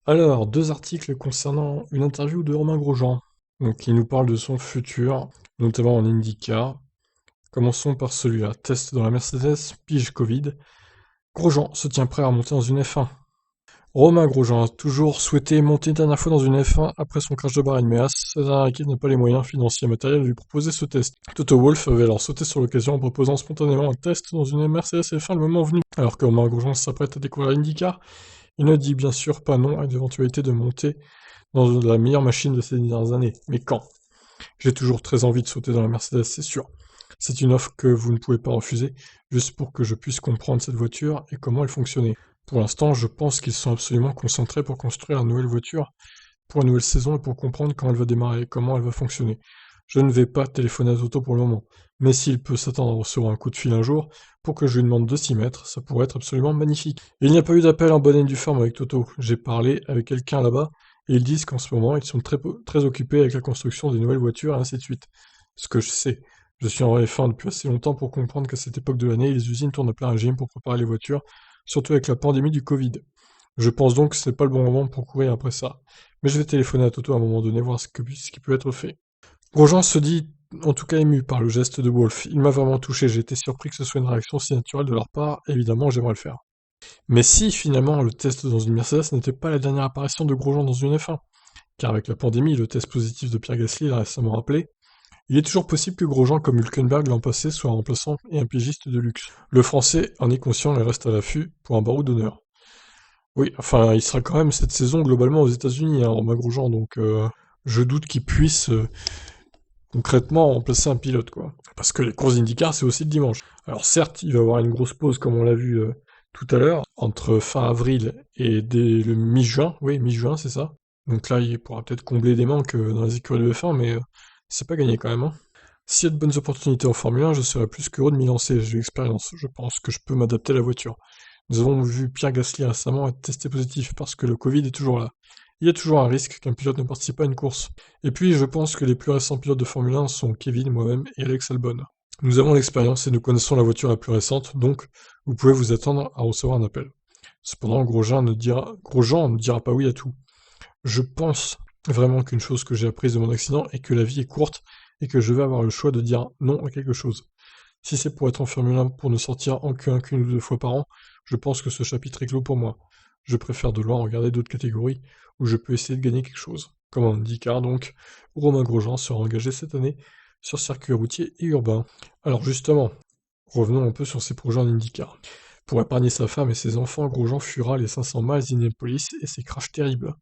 Alors, deux articles concernant une interview de Romain Grosjean, donc qui nous parle de son futur, notamment en IndyCar. Commençons par celui-là. Test dans la Mercedes, pige Covid. Grosjean se tient prêt à monter dans une F1. Romain Grosjean a toujours souhaité monter une dernière fois dans une F1 après son crash de Bahreïn, mais sa dernière équipe n'a pas les moyens financiers et matériels de lui proposer ce test. Toto Wolff avait alors sauté sur l'occasion en proposant spontanément un test dans une Mercedes F1 le moment venu. Alors que Romain Grosjean s'apprête à découvrir l'IndyCar, il ne dit bien sûr pas non à l'éventualité de monter dans la meilleure machine de ces dernières années. Mais quand? J'ai toujours très envie de sauter dans la Mercedes, c'est sûr. C'est une offre que vous ne pouvez pas refuser, juste pour que je puisse comprendre cette voiture et comment elle fonctionnait. Pour l'instant, je pense qu'ils sont absolument concentrés pour construire une nouvelle voiture, pour une nouvelle saison et pour comprendre quand elle va démarrer et comment elle va fonctionner. Je ne vais pas téléphoner à Toto pour le moment, mais s'il peut s'attendre à recevoir un coup de fil un jour, pour que je lui demande de s'y mettre, ça pourrait être absolument magnifique. Il n'y a pas eu d'appel en bonne et due forme avec Toto. J'ai parlé avec quelqu'un là-bas, et ils disent qu'en ce moment, ils sont très occupés avec la construction des nouvelles voitures et ainsi de suite. Ce que je sais. Je suis en F1 depuis assez longtemps pour comprendre qu'à cette époque de l'année, les usines tournent à plein régime pour préparer les voitures, surtout avec la pandémie du Covid. Je pense donc que c'est pas le bon moment pour courir après ça. Mais je vais téléphoner à Toto à un moment donné, voir ce qui peut être fait. Grosjean se dit en tout cas ému par le geste de Wolf. Il m'a vraiment touché, j'ai été surpris que ce soit une réaction si naturelle de leur part, évidemment j'aimerais le faire. Mais si finalement le test dans une Mercedes n'était pas la dernière apparition de Grosjean dans une F1, car avec la pandémie, le test positif de Pierre Gasly l'a récemment rappelé, il est toujours possible que Grosjean comme Hülkenberg l'an passé soit un remplaçant et un pigiste de luxe. Le français en est conscient et reste à l'affût pour un barreau d'honneur. Oui, enfin il sera quand même cette saison globalement aux États-Unis, hein, Romain Grosjean, donc je doute qu'il puisse concrètement remplacer un pilote, quoi. Parce que les courses d'IndyCar, c'est aussi le dimanche. Alors certes, il va y avoir une grosse pause, comme on l'a vu tout à l'heure, entre fin avril et dès le mi-juin. Oui, mi-juin, c'est ça. Donc là, il pourra peut-être combler des manques dans les écuries de F1, mais c'est pas gagné quand même, hein. S'il y a de bonnes opportunités en Formule 1, je serais plus qu'heureux de m'y lancer, j'ai l'expérience. Je pense que je peux m'adapter à la voiture. Nous avons vu Pierre Gasly récemment être testé positif parce que le Covid est toujours là. Il y a toujours un risque qu'un pilote ne participe pas à une course. Et puis, je pense que les plus récents pilotes de Formule 1 sont Kevin, moi-même et Alex Albon. Nous avons l'expérience et nous connaissons la voiture la plus récente, donc vous pouvez vous attendre à recevoir un appel. Cependant, Grosjean ne dira pas oui à tout. Je pense vraiment qu'une chose que j'ai apprise de mon accident est que la vie est courte et que je vais avoir le choix de dire non à quelque chose. Si c'est pour être en Formule 1 pour ne sortir en Q1 qu'une ou deux fois par an, je pense que ce chapitre est clos pour moi. Je préfère de loin regarder d'autres catégories où je peux essayer de gagner quelque chose. Comme en IndyCar donc, où Romain Grosjean sera engagé cette année sur circuit routier et urbain. Alors justement, revenons un peu sur ses projets en IndyCar. Pour épargner sa femme et ses enfants, Grosjean fuira les 500 miles d'Indianapolis et ses crashs terribles.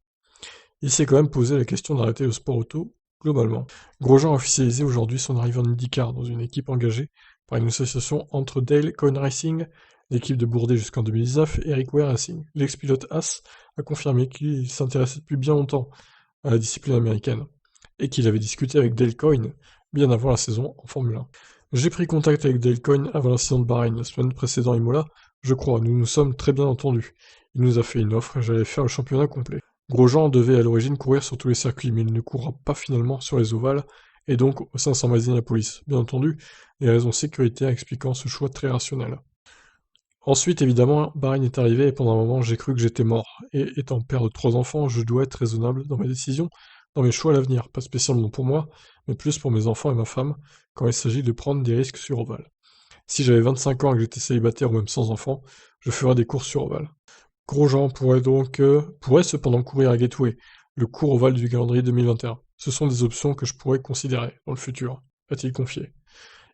Il s'est quand même posé la question d'arrêter le sport auto, globalement. Grosjean a officialisé aujourd'hui son arrivée en IndyCar dans une équipe engagée par une association entre Dale Coyne Racing, l'équipe de Bourdais jusqu'en 2019, et Eric Ware Racing. L'ex-pilote Haas a confirmé qu'il s'intéressait depuis bien longtemps à la discipline américaine, et qu'il avait discuté avec Dale Coyne bien avant la saison en Formule 1. J'ai pris contact avec Dale Coyne avant l'incident de Bahreïn la semaine précédente à Imola, je crois, nous nous sommes très bien entendus. Il nous a fait une offre et j'allais faire le championnat complet. Grosjean devait à l'origine courir sur tous les circuits, mais il ne courra pas finalement sur les ovales, et donc au 500 miles d'Indianapolis. Bien entendu, les raisons sécuritaires expliquant ce choix très rationnel. Ensuite, évidemment, Bahreïn est arrivé et pendant un moment j'ai cru que j'étais mort. Et étant père de 3 enfants, je dois être raisonnable dans mes décisions, dans mes choix à l'avenir, pas spécialement pour moi, mais plus pour mes enfants et ma femme, quand il s'agit de prendre des risques sur ovale. Si j'avais 25 ans et que j'étais célibataire ou même sans enfant, je ferais des courses sur ovale. Grosjean pourrait cependant courir à Gateway, le cours ovale du calendrier 2021. Ce sont des options que je pourrais considérer dans le futur, a-t-il confié.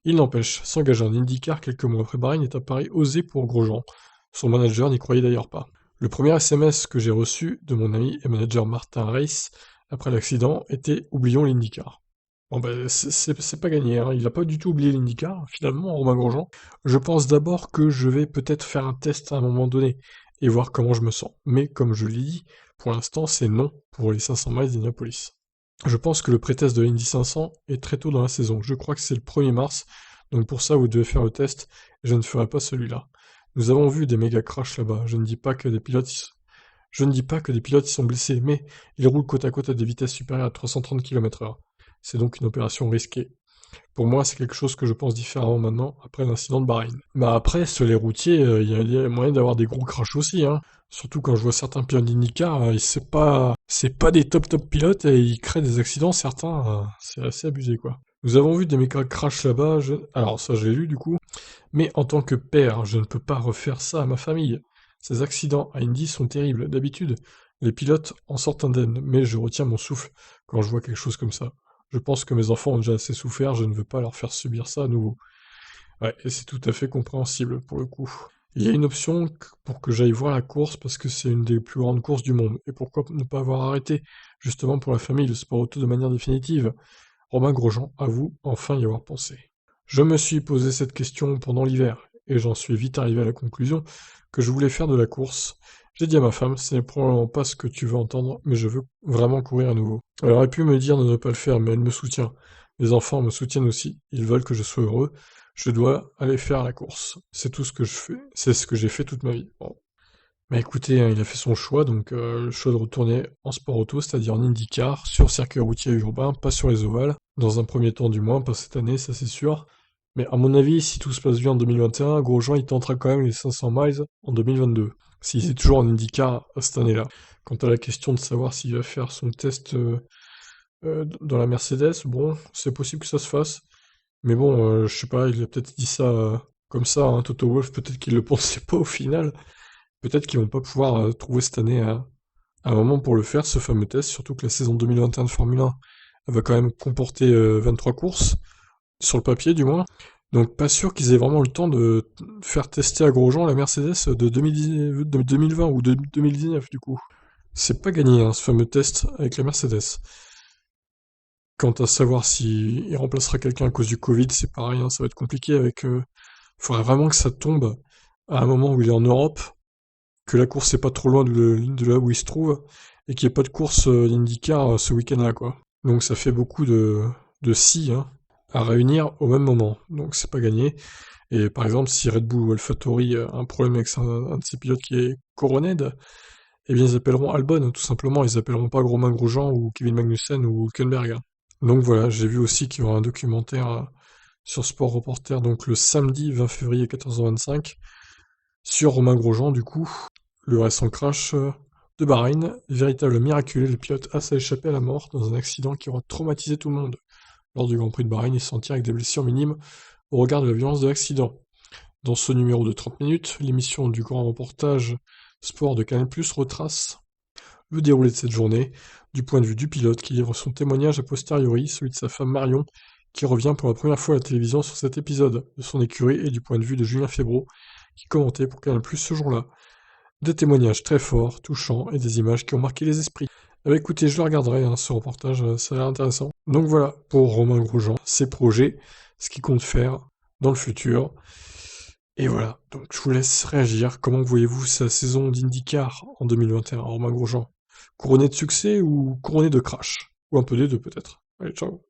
Il n'empêche, s'engager en IndyCar quelques mois après Bahreïn est un pari osé pour Grosjean. Son manager n'y croyait d'ailleurs pas. Le premier SMS que j'ai reçu de mon ami et manager Martin Reis après l'accident était oublions l'IndyCar. Bon ben c'est pas gagné, hein. Il a pas du tout oublié l'IndyCar, finalement, Romain Grosjean. Je pense d'abord que je vais peut-être faire un test à un moment donné et voir comment je me sens. Mais comme je l'ai dit, pour l'instant c'est non pour les 500 miles d'Indianapolis. Je pense que le pré-test de l'Indy 500 est très tôt dans la saison. Je crois que c'est le 1er mars, donc pour ça vous devez faire le test, et je ne ferai pas celui-là. Nous avons vu des méga crashs là-bas. Je ne dis pas que des pilotes y sont blessés, mais ils roulent côte à côte à des vitesses supérieures à 330 km/h. C'est donc une opération risquée. Pour moi, c'est quelque chose que je pense différemment maintenant, après l'incident de Bahreïn. Bah après, sur les routiers, il y a moyen d'avoir des gros crashs aussi, hein. Surtout quand je vois certains pilotes d'IndyCar, c'est pas des top pilotes et ils créent des accidents, certains, c'est assez abusé quoi. Nous avons vu des méga crash là-bas, alors ça j'ai lu du coup, mais en tant que père, je ne peux pas refaire ça à ma famille. Ces accidents à Indy sont terribles. D'habitude, les pilotes en sortent indemnes, mais je retiens mon souffle quand je vois quelque chose comme ça. Je pense que mes enfants ont déjà assez souffert, je ne veux pas leur faire subir ça à nouveau. Ouais, et c'est tout à fait compréhensible pour le coup. Il y a une option pour que j'aille voir la course parce que c'est une des plus grandes courses du monde. Et pourquoi ne pas avoir arrêté, justement pour la famille, le sport auto de manière définitive? Romain Grosjean avoue enfin y avoir pensé. Je me suis posé cette question pendant l'hiver, et j'en suis vite arrivé à la conclusion que je voulais faire de la course. J'ai dit à ma femme, ce n'est probablement pas ce que tu veux entendre, mais je veux vraiment courir à nouveau. Elle aurait pu me dire de ne pas le faire, mais elle me soutient. Mes enfants me soutiennent aussi, ils veulent que je sois heureux. Je dois aller faire la course. C'est tout ce que je fais, c'est ce que j'ai fait toute ma vie. Bon. Bah écoutez, hein, il a fait son choix, donc le choix de retourner en sport auto, c'est-à-dire en IndyCar, sur circuit routier urbain, pas sur les ovales, dans un premier temps du moins, pas cette année, ça c'est sûr. Mais à mon avis, si tout se passe bien en 2021, Grosjean il tentera quand même les 500 miles en 2022, s'il est toujours en IndyCar cette année-là. Quant à la question de savoir s'il va faire son test dans la Mercedes, bon, c'est possible que ça se fasse, mais bon, je sais pas, il a peut-être dit ça comme ça, hein, Toto Wolff, peut-être qu'il le pensait pas au final. Peut-être qu'ils vont pas pouvoir trouver cette année un moment pour le faire, ce fameux test, surtout que la saison 2021 de Formule 1 elle va quand même comporter 23 courses, sur le papier du moins. Donc pas sûr qu'ils aient vraiment le temps de faire tester à Grosjean la Mercedes de 2020 ou de 2019 du coup. C'est pas gagné hein, ce fameux test avec la Mercedes. Quant à savoir s'il remplacera quelqu'un à cause du Covid, c'est pareil, hein, ça va être compliqué avec... faudrait vraiment que ça tombe à un moment où il est en Europe, que la course est pas trop loin de là où il se trouve, et qu'il n'y ait pas de course d'IndyCar ce week-end-là, quoi. Donc ça fait beaucoup de si hein, à réunir au même moment. Donc c'est pas gagné. Et par exemple, si Red Bull ou AlphaTauri a un problème avec un de ses pilotes qui est Coroned, eh bien ils appelleront Albon, tout simplement. Ils appelleront pas Romain Grosjean ou Kevin Magnussen ou Hülkenberg. Donc voilà, j'ai vu aussi qu'il y aura un documentaire sur Sport Reporter, donc le samedi 20 février 14h25, sur Romain Grosjean du coup, le récent crash de Bahreïn, véritable miraculé, le pilote a échappé à la mort dans un accident qui aura traumatisé tout le monde. Lors du Grand Prix de Bahreïn, il s'en tire avec des blessures minimes au regard de la violence de l'accident. Dans ce numéro de 30 minutes, l'émission du grand reportage sport de Canal+, retrace le déroulé de cette journée, du point de vue du pilote qui livre son témoignage a posteriori, celui de sa femme Marion, qui revient pour la première fois à la télévision sur cet épisode, de son écurie et du point de vue de Julien Febvreau, qui commentait pour Canal+, ce jour-là. Des témoignages très forts, touchants, et des images qui ont marqué les esprits. Eh bien, écoutez, je le regarderai, hein, ce reportage, ça a l'air intéressant. Donc voilà, pour Romain Grosjean, ses projets, ce qu'il compte faire dans le futur. Et voilà, donc je vous laisse réagir. Comment voyez-vous sa saison d'IndyCar en 2021, Romain Grosjean? Couronné de succès ou couronné de crash? Ou un peu des deux peut-être. Allez, ciao.